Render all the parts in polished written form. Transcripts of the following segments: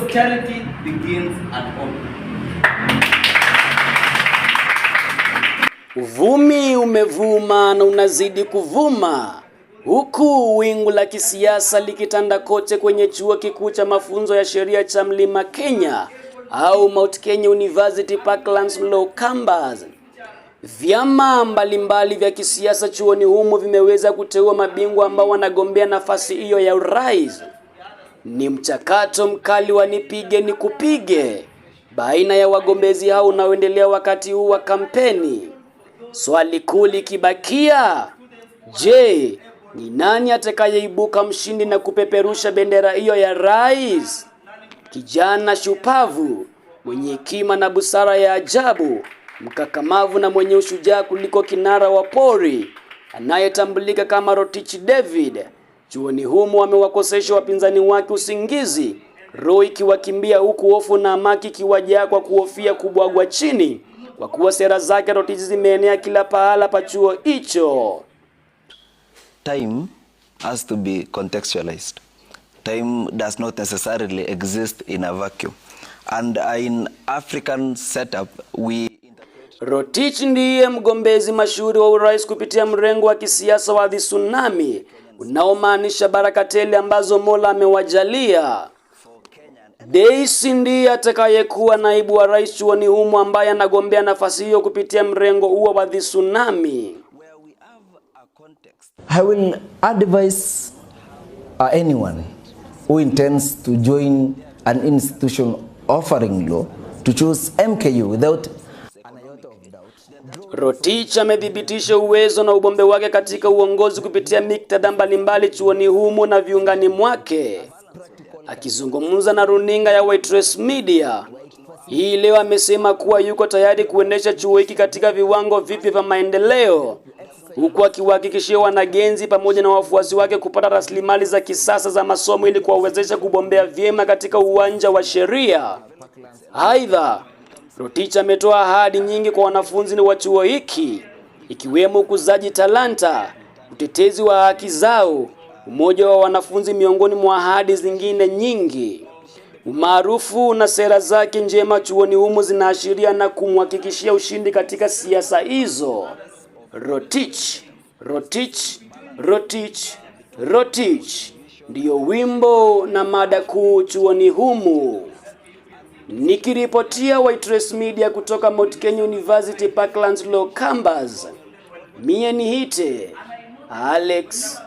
because charity begins at home. Uvumi umevuma na unazidi kuvuma, huku wingu la kisiasa likitanda kote kwenye chuo kikuu cha mafunzo ya sheria cha Mlima Kenya au Mount Kenya University Parklands Law Campus. Vyama mbalimbali vya kisiasa chuoni humo vimeweza kuteua mabingwa ambao wanagombea nafasi hiyo ya urais. Ni mchakato mkali wa nipige nikupige baina ya wagombezi hao unaoendelea wakati huu wa kampeni. Swali kuu likibakia, je, ni nani atakayeibuka mshindi na kupeperusha bendera hiyo ya rais? Kijana shupavu, mwenye hekima na busara ya ajabu, mkakamavu na mwenye ushujaa kuliko kinara wa pori, anayetambulika kama Rotich David, chuoni humo amewakosesha wapinzani wake usingizi, roho ikiwakimbia huku hofu na hamaki kiwajaa kwa kuhofia kubwagwa chini, kwa kuwa sera zake Rotich zimeenea kila pahala pa chuo hicho. Time has to be contextualized. Time does not necessarily exist in a vacuum. And in African setup, Rotich ndiye mgombezi mashuhuri wa urais kupitia mrengo wa kisiasa wa tsunami, unaomaanisha baraka tele ambazo Mola amewajalia. Daisy ndiye atakayekuwa naibu wa rais chuoni humo ambaye anagombea nafasi hiyo kupitia mrengo huo wa tsunami. I will advise anyone who intends to join an institution offering law to choose MKU without an iota of doubt. Rotich amethibitisha uwezo na ubombe wake katika uongozi kupitia miktadha mbalimbali chuoni humo na viungani mwake. Akizungumza na runinga ya WM-WAITRES Media hii leo, amesema kuwa yuko tayari kuendesha chuo hiki katika viwango vipya vya maendeleo, huku akiwahakikishia wanagenzi pamoja na wafuasi wake kupata rasilimali za kisasa za masomo ili kuwawezesha kubombea vyema katika uwanja wa sheria. Aidha, Rotich ametoa ahadi nyingi kwa wanafunzi wa chuo hiki, ikiwemo ukuzaji talanta, utetezi wa haki zao, umoja wa wanafunzi miongoni mwa ahadi zingine nyingi. Umaarufu na sera zake njema chuoni humo zinaashiria na kumhakikishia ushindi katika siasa hizo. Rotich, Rotich, Rotich, Rotich ndiyo wimbo na mada kuu chuoni humo. Nikiripotia WM-WAITRES Media kutoka Mount Kenya University Parklands Law Campus, mie ni hite Alex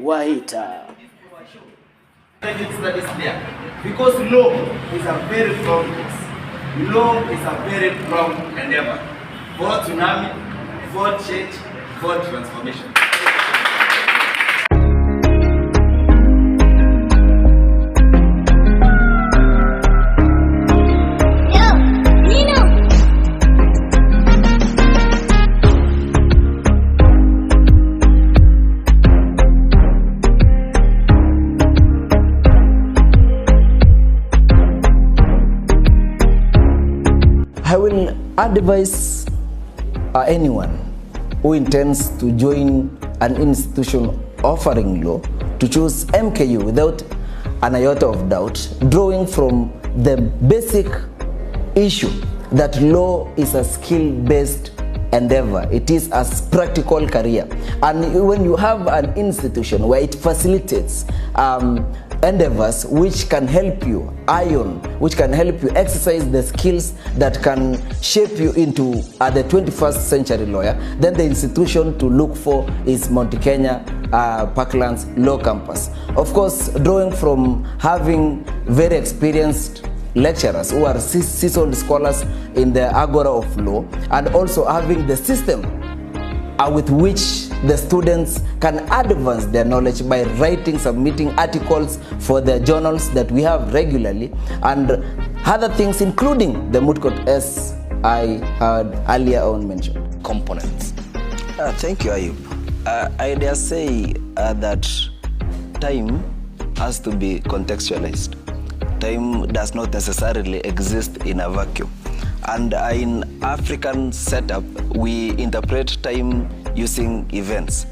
Wahita. Because law is a very proud cause. Law is a very proud endeavor. For tsunami, for change, for transformation. I will advise anyone who intends to join an institution offering law to choose MKU without an iota of doubt, drawing from the basic issue that law is a skill-based endeavor. It is a practical career, and when you have an institution where it facilitates endeavors which can help you which can help you exercise the skills that can shape you into the 21st century lawyer, then the institution to look for is Mount Kenya Parklands Law Campus. Of course, drawing from having very experienced lecturers who are seasoned scholars in the agora of law, and also having the system with which the students can advance their knowledge by writing, submitting articles for the journals that we have regularly, and other things including the moot court, as I had earlier on mentioned. Components. Thank you, Ayub. I dare say that time has to be contextualized. Time does not necessarily exist in a vacuum. And in African setup, we interpret time using events.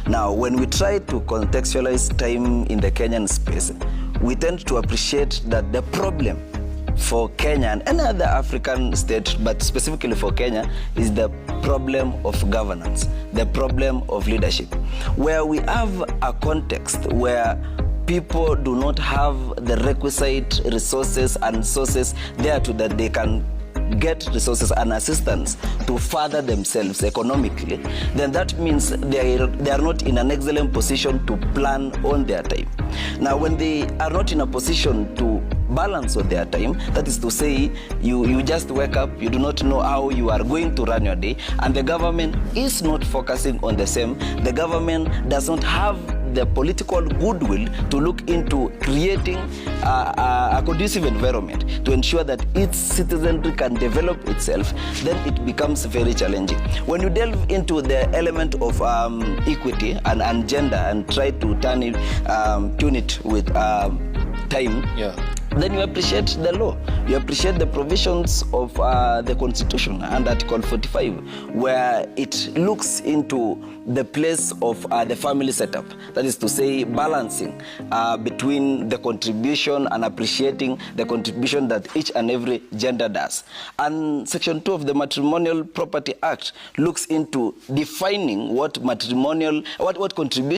Now, when we try to contextualize time in the Kenyan space, we tend to appreciate that the problem for Kenya and any other African state, but specifically for Kenya, is the problem of governance, the problem of leadership, where we have a context where people do not have the requisite resources and sources there to that they can get resources and assistance to further themselves economically, then that means they are not in an excellent position to plan on their time. Now, when they are not in a position to balance on their time, that is to say, you just wake up, you do not know how you are going to run your day, and the government is not focusing on the same. The government does not have the political goodwill to look into creating a conducive environment to ensure that its citizenry can develop itself, then it becomes very challenging. When you delve into the element of equity and gender and try to tune it with time, then you appreciate the law. You appreciate the provisions of the Constitution and Article 45, where it looks into the place of the family setup. That is to say, balancing between the contribution and appreciating the contribution that each and every gender does. And Section 2 of the Matrimonial Property Act looks into defining what contribution